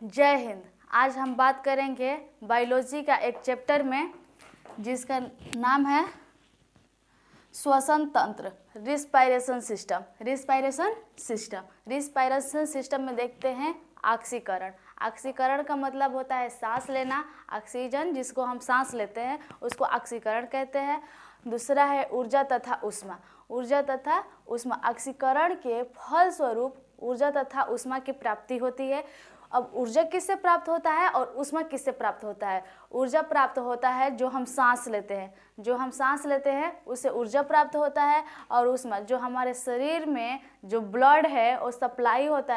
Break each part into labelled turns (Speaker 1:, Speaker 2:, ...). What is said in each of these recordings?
Speaker 1: जय हिंद। आज हम बात करेंगे बायोलॉजी का एक चैप्टर में जिसका नाम है श्वसन तंत्र, रिस्पायरेशन सिस्टम। रिस्पायरेशन सिस्टम में देखते हैं ऑक्सीकरण। ऑक्सीकरण का मतलब होता है सांस लेना। ऑक्सीजन जिसको हम सांस लेते हैं उसको ऑक्सीकरण कहते हैं। दूसरा है ऊर्जा तथा ऊष्मा। ऊर्जा तथा ऊष्मा, ऑक्सीकरण के फलस्वरूप ऊर्जा तथा ऊष्मा की प्राप्ति होती है। अब ऊर्जा किससे प्राप्त होता है और ऊष्मा किससे प्राप्त होता है? ऊर्जा प्राप्त होता है जो हम सांस लेते हैं, उससे ऊर्जा प्राप्त होता है। और ऊष्मा जो हमारे शरीर में जो ब्लड है वो सप्लाई होता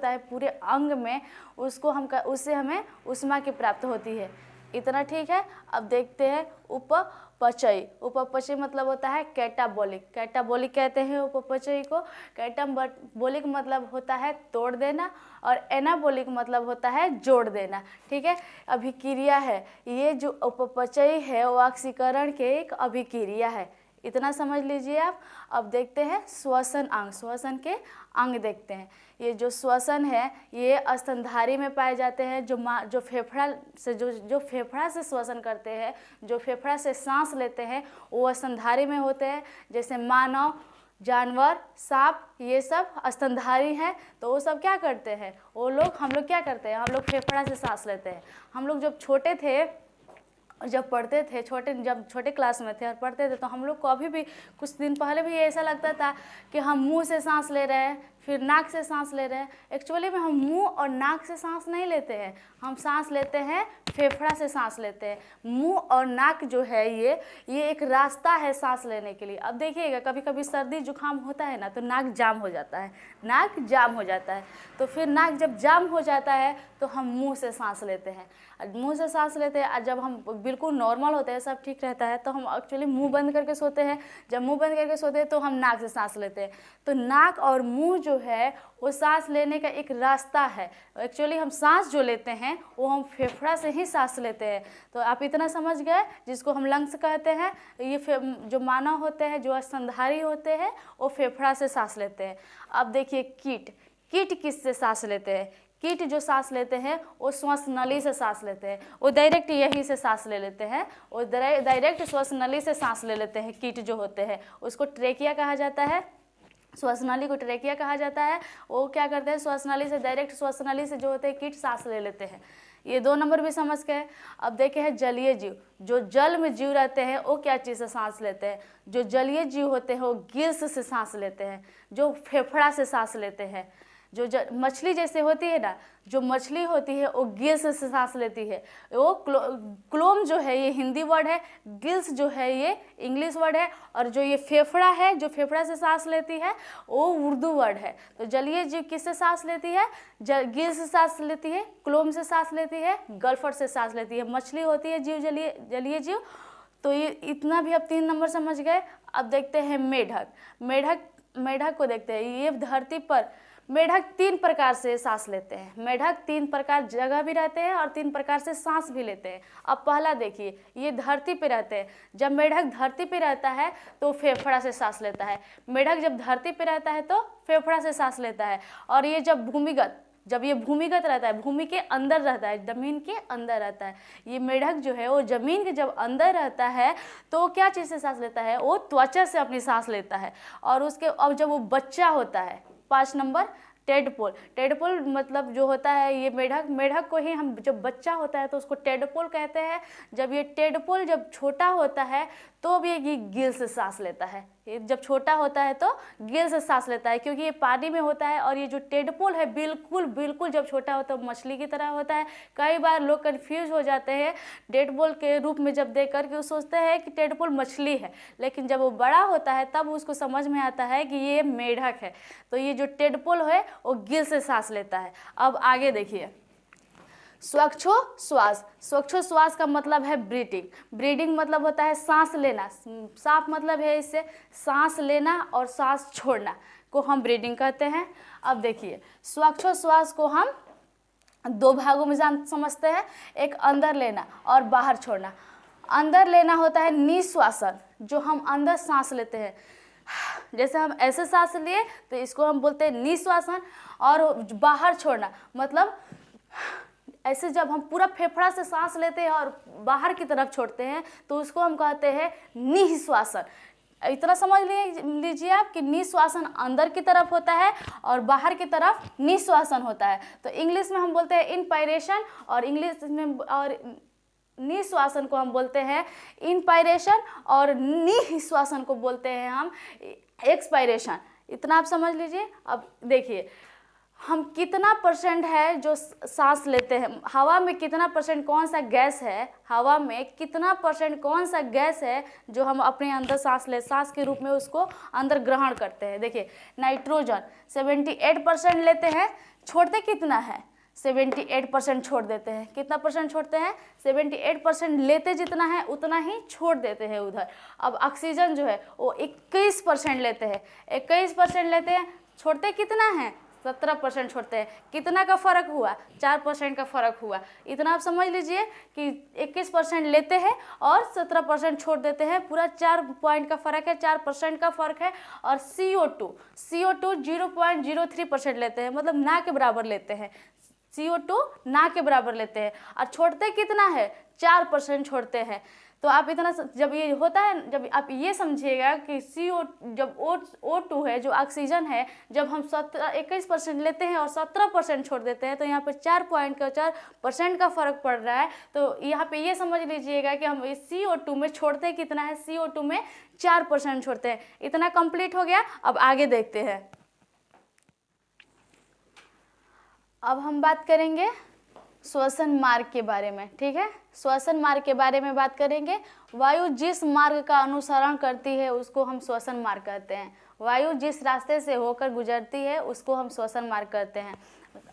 Speaker 1: है पूरे अंग में, उससे हमें ऊष्मा की प्राप्त होती है। इतना ठीक है। अब देखते हैं उपपचयी। उपपचयी मतलब होता है कैटाबोलिक कहते हैं उपपचयी को। कैटाबोलिक मतलब होता है तोड़ देना और एनाबोलिक मतलब होता है जोड़ देना। ठीक है, अभिक्रिया है। ये जो उपपचयी है वो ऑक्सीकरण के एक अभिक्रिया है। इतना समझ लीजिए आप। अब देखते हैं श्वसन अंग। श्वसन के अंग देखते हैं। ये जो श्वसन है ये स्तनधारी में पाए जाते हैं। जो फेफड़ा से श्वसन करते हैं, जो फेफड़ा से सांस लेते हैं वो स्तनधारी में होते हैं। जैसे मानव, जानवर, सांप, ये सब स्तनधारी हैं। तो वो सब क्या करते हैं? हम लोग क्या करते हैं? हम लोग फेफड़ा से सांस लेते हैं। हम लोग जब छोटे थे, जब छोटे क्लास में थे और पढ़ते थे तो हम लोग को अभी भी कुछ दिन पहले भी ऐसा लगता था कि हम मुंह से सांस ले रहे हैं, फिर नाक से सांस ले रहे हैं। एक्चुअली में हम मुंह और नाक से सांस नहीं लेते हैं, हम सांस लेते हैं फेफड़ा से सांस लेते हैं। मुंह और नाक जो है ये एक रास्ता है सांस लेने के लिए। अब देखिएगा कभी कभी सर्दी जुकाम होता है ना तो नाक जाम हो जाता है। तो फिर नाक जब जाम हो जाता है तो हम मुंह से सांस लेते हैं। और जब हम बिल्कुल नॉर्मल होते हैं, सब ठीक रहता है, तो हम एक्चुअली मुंह बंद करके सोते हैं। जब मुंह बंद करके सोते हैं तो हम नाक से सांस लेते हैं। तो नाक और मुंह जो है वो सांस लेने का एक रास्ता है। एक्चुअली हम सांस जो लेते हैं वो हम फेफड़ा से ही सांस लेते हैं। तो आप इतना समझ गए, जिसको हम लंग्स कहते हैं। ये जो मानव होते हैं, जो स्तनधारी होते हैं, वो फेफड़ा से सांस लेते हैं। अब देखिए कीट किससे सांस लेते हैं? कीट जो सांस लेते हैं वो श्वास नली से सांस लेते हैं। वो डायरेक्ट यहीं से सांस ले लेते हैं, वो डायरेक्ट श्वास नली से सांस ले लेते हैं। कीट जो होते हैं उसको ट्रेकिया कहा जाता है। श्वासनली को ट्रेकिया कहा जाता है। वो क्या करते हैं? डायरेक्ट श्वासनली से जो होते हैं कीट सांस ले लेते हैं। ये 2 नंबर भी समझ गए। अब देखे हैं जलीय जीव। जो जल में जीव रहते हैं वो क्या चीज़ से सांस लेते हैं? जो जलीय जीव होते हैं वो गिल्स से सांस लेते हैं, जो फेफड़ा से सांस लेते हैं। जो मछली जैसे होती है ना, जो मछली होती है वो गिल्स से सांस लेती है। वो क्लोम जो है ये हिंदी वर्ड है, गिल्स जो है ये इंग्लिश वर्ड है। और जो ये फेफड़ा है, जो फेफड़ा से सांस लेती है, वो उर्दू वर्ड है। तो जलीय जीव किससे सांस लेती है? गिल्स से सांस लेती है, क्लोम से सांस लेती है, गल्फर से सांस लेती है। मछली होती है जीव, जलीय जीव। तो ये इतना भी अब 3 नंबर समझ गए। अब देखते हैं मेढक को देखते हैं। ये धरती पर मेढक 3 प्रकार से सांस लेते हैं। मेढक 3 प्रकार जगह भी रहते हैं और 3 प्रकार से सांस भी लेते हैं। अब पहला देखिए, ये धरती पे रहते हैं। जब मेढक धरती पे रहता है तो फेफड़ा से सांस लेता है। मेढक जब धरती पे रहता है तो फेफड़ा से सांस लेता है। और ये जब ये भूमिगत रहता है, भूमि के अंदर रहता है, जमीन के अंदर रहता है, ये मेढक जो है वो जमीन के जब अंदर रहता है तो क्या चीज़ से सांस लेता है? वो त्वचा से अपनी सांस लेता है। और अब जब वो बच्चा होता है, 5 नंबर टेडपोल मतलब जो होता है ये मेढक को ही हम, जब बच्चा होता है तो उसको टेडपोल कहते हैं। जब ये टेडपोल जब छोटा होता है तो भी ये गिल से सांस लेता है। ये जब छोटा होता है तो गिल से सांस लेता है, क्योंकि ये पानी में होता है। और ये जो टेडपोल है बिल्कुल जब छोटा होता है मछली की तरह होता है। कई बार लोग कंफ्यूज हो जाते हैं टेडपोल के रूप में जब देख कर के वो सोचते हैं कि टेडपोल मछली है, लेकिन जब वो बड़ा होता है तब उसको समझ में आता है कि ये मेढक है। तो ये जो टेडपोल है वो गिल से सांस लेता है। अब आगे देखिए, श्वास का मतलब है ब्रीडिंग मतलब होता है सांस लेना। साफ मतलब है इससे सांस लेना और सांस छोड़ना को हम ब्रीडिंग कहते हैं। अब देखिए, श्वास को हम 2 भागों में समझते हैं, एक अंदर लेना और बाहर छोड़ना। अंदर लेना होता है निश्वासन, जो हम अंदर सांस लेते हैं। जैसे हम ऐसे सांस लिए तो इसको हम बोलते हैं निश्वासन। और बाहर छोड़ना मतलब ऐसे जब हम पूरा फेफड़ा से सांस लेते हैं और बाहर की तरफ छोड़ते हैं तो उसको हम कहते हैं निःश्वासन। इतना समझ लीजिए आप कि निःश्वासन अंदर की तरफ होता है और बाहर की तरफ निःश्वासन होता है। तो इंग्लिश में हम बोलते हैं इनपायरेशन और इंग्लिश में और निःश्वासन को हम बोलते हैं इनपायरेशन और निःश्वासन को बोलते हैं हम एक्सपायरेशन। इतना आप समझ लीजिए। अब देखिए हम कितना परसेंट है जो सांस लेते हैं, हवा में कितना परसेंट कौन सा गैस है, हवा में कितना परसेंट कौन सा गैस है जो हम अपने अंदर सांस के रूप में उसको अंदर ग्रहण करते हैं। देखिए नाइट्रोजन 78% लेते हैं, छोड़ते कितना है 78% छोड़ देते हैं। कितना परसेंट छोड़ते हैं 78%, लेते जितना है उतना ही छोड़ देते हैं उधर। अब ऑक्सीजन जो है वो 21% लेते हैं, 21% लेते हैं, छोड़ते कितना है 17% छोड़ते हैं। कितना का फ़र्क हुआ 4% का फ़र्क हुआ। इतना आप समझ लीजिए कि 21% लेते हैं और 17% छोड़ देते हैं, पूरा 4 पॉइंट का फ़र्क है, 4% का फ़र्क है। और CO2 0.03% लेते हैं, मतलब ना के बराबर लेते हैं। CO2 ना के बराबर लेते हैं और छोड़ते कितना है 4% छोड़ते हैं। तो आप इतना जब ये होता है, जब आप ये समझिएगा कि जब O2 है जो ऑक्सीजन है, जब हम 21% लेते हैं और 17% छोड़ देते हैं तो यहाँ पर 4% का फ़र्क पड़ रहा है। तो यहाँ पे ये समझ लीजिएगा कि हम इस CO2 में छोड़ते कितना है, CO2 में 4% छोड़ते हैं। इतना कंप्लीट हो गया। अब आगे देखते हैं। अब हम बात करेंगे श्वसन मार्ग के बारे में। ठीक है, श्वसन मार्ग के बारे में बात करेंगे। वायु जिस मार्ग का अनुसरण करती है उसको हम श्वसन मार्ग कहते हैं। वायु जिस रास्ते से होकर गुजरती है उसको हम श्वसन मार्ग कहते हैं।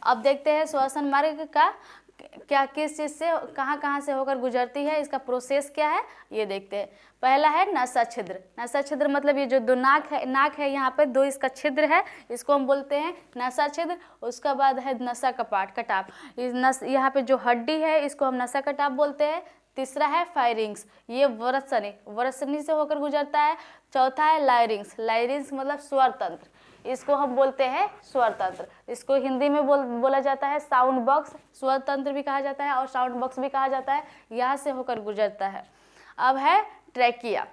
Speaker 1: अब देखते हैं श्वसन मार्ग का क्या किस चीज़ से कहाँ से होकर गुजरती है, इसका प्रोसेस क्या है ये देखते हैं। पहला है नसा छिद्र। नसा छिद्र मतलब ये जो दो नाक है यहाँ पे दो इसका छिद्र है, इसको हम बोलते हैं नसा छिद्र। उसका बाद है नसा कटाप। यहाँ पे जो हड्डी है इसको हम नसा कटाप बोलते हैं। तीसरा है फायरिंग्स, ये वरसनी से होकर गुजरता है। चौथा है लायरिंग्स। लायरिंग्स मतलब स्वर तंत्र, इसको हम बोलते हैं स्वर तंत्र। इसको हिंदी में बोला जाता है साउंड बॉक्स, स्वर तंत्र भी कहा जाता है और साउंड बॉक्स भी कहा जाता है, यहाँ से होकर गुजरता है। अब है ट्रैकिया।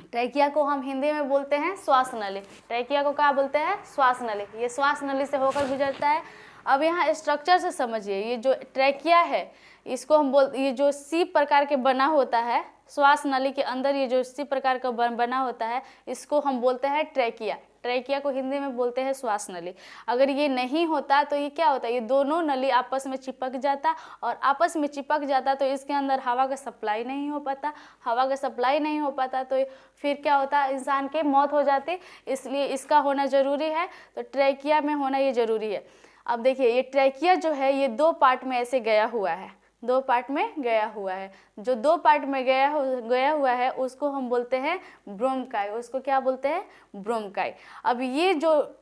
Speaker 1: ट्रैकिया को हम हिंदी में बोलते हैं श्वास नली। ट्रैकिया को क्या बोलते हैं श्वास नली, ये श्वास नली से होकर गुजरता है। अब यहाँ स्ट्रक्चर से समझिए, ये जो ट्रैकिया है इसको हम ये जो सी प्रकार के बना होता है, श्वास नली के अंदर ये जो सी प्रकार का बना होता है इसको हम बोलते हैं ट्रैकिया। ट्रैकिया को हिंदी में बोलते हैं श्वास नली। अगर ये नहीं होता तो ये क्या होता है, ये दोनों नली आपस में चिपक जाता और आपस में चिपक जाता तो इसके अंदर हवा का सप्लाई नहीं हो पाता। हवा का सप्लाई नहीं हो पाता तो फिर क्या होता, इंसान की मौत हो जाती। इसलिए इसका होना ज़रूरी है, तो ट्रैकिया में होना ये ज़रूरी है। अब देखिए ये ट्रैकिया जो है ये 2 पार्ट में ऐसे गया हुआ है, 2 पार्ट में गया हुआ है। जो 2 पार्ट में गया हुआ है उसको हम बोलते हैं ब्रोंकाई। उसको क्या बोलते हैं ब्रोंकाई। अब ये जो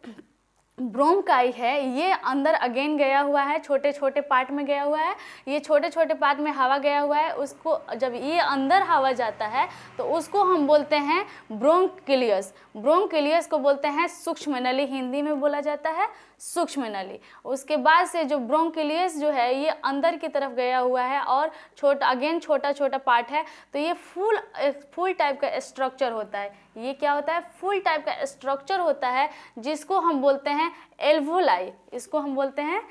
Speaker 1: ब्रोंकाई है ये अंदर अगेन गया हुआ है, छोटे छोटे पार्ट में गया हुआ है। ये छोटे छोटे पार्ट में हवा गया हुआ है, उसको जब ये अंदर हवा जाता है तो उसको हम बोलते हैं ब्रोंकिलियस। ब्रोंकिलियस को बोलते हैं सूक्ष्म नली, हिंदी में बोला जाता है सूक्ष्म नली। उसके बाद से जो ब्रोंकिलियस जो है ये अंदर की तरफ गया हुआ है और छोटा छोटा पार्ट है। तो ये फुल टाइप का स्ट्रक्चर होता है। ये क्या होता है, फुल टाइप का स्ट्रक्चर होता है जिसको हम बोलते हैं एल्वोलाई। इसको हम बोलते हैं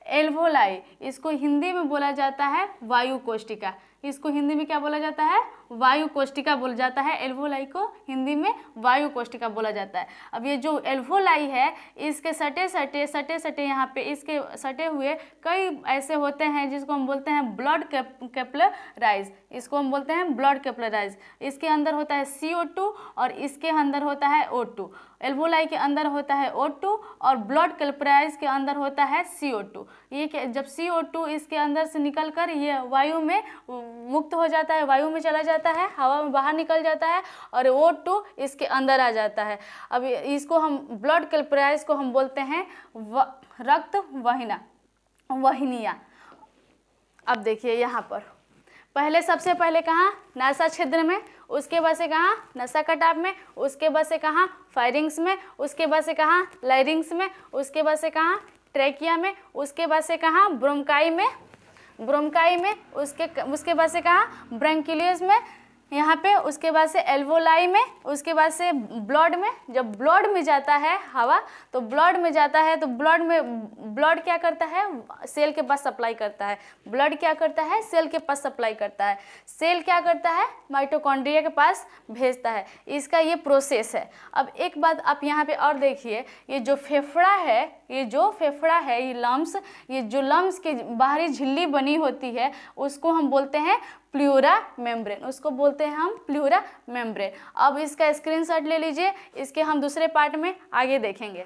Speaker 1: एल्वोलाई। इसको हिंदी में बोला जाता है वायु कोष्टिका। इसको हिंदी में क्या बोला जाता है, वायु कोष्टिका बोला जाता है। एल्वोलाई को हिंदी में वायु कोष्टिका बोला जाता है। अब ये जो एल्वोलाई है इसके सटे यहाँ पे इसके सटे हुए कई ऐसे होते हैं जिसको हम बोलते हैं ब्लड कैपिलराइज। इसको हम बोलते हैं ब्लड कैपिलराइज। इसके अंदर होता है CO2 और इसके अंदर होता है O2। एल्वोलाई के अंदर होता है O2 और ब्लड कैपिलराइज के अंदर होता है CO2। ये जब CO2 इसके अंदर से निकलकर ये वायु में मुक्त हो जाता है, वायु में चला जाता है, हवा में बाहर निकल जाता है और O2 इसके अंदर आ जाता है। अब इसको हम ब्लड कैपिलराइज को हम बोलते हैं रक्त वाहिनियाँ। अब देखिए यहाँ पर सबसे पहले कहाँ, नासा छिद्र में, उसके बाद से कहाँ, नसा कटाप में, उसके बाद से कहाँ, फायरिंग्स में, उसके बाद से कहाँ, लायरिंग्स में, उसके बाद से कहाँ, ट्रेकिया में, उसके बाद से कहाँ ब्रोंकाई में, उसके बाद से कहाँ ब्रैंकियल्स में, यहाँ पे उसके बाद से एल्वोलाई में, उसके बाद से ब्लड में। जब ब्लड में जाता है हवा तो ब्लड में जाता है तो ब्लड क्या करता है, सेल के पास सप्लाई करता है। ब्लड क्या करता है, सेल के पास सप्लाई करता है। सेल क्या करता है, माइटोकॉन्ड्रिया के पास भेजता है। इसका ये प्रोसेस है। अब एक बात आप यहाँ पे और देखिए, ये जो फेफड़ा है, ये जो लम्स की बाहरी झिल्ली बनी होती है उसको हम बोलते हैं प्लूरा मेम्ब्रेन। अब इसका स्क्रीनशॉट ले लीजिए, इसके हम दूसरे पार्ट में आगे देखेंगे।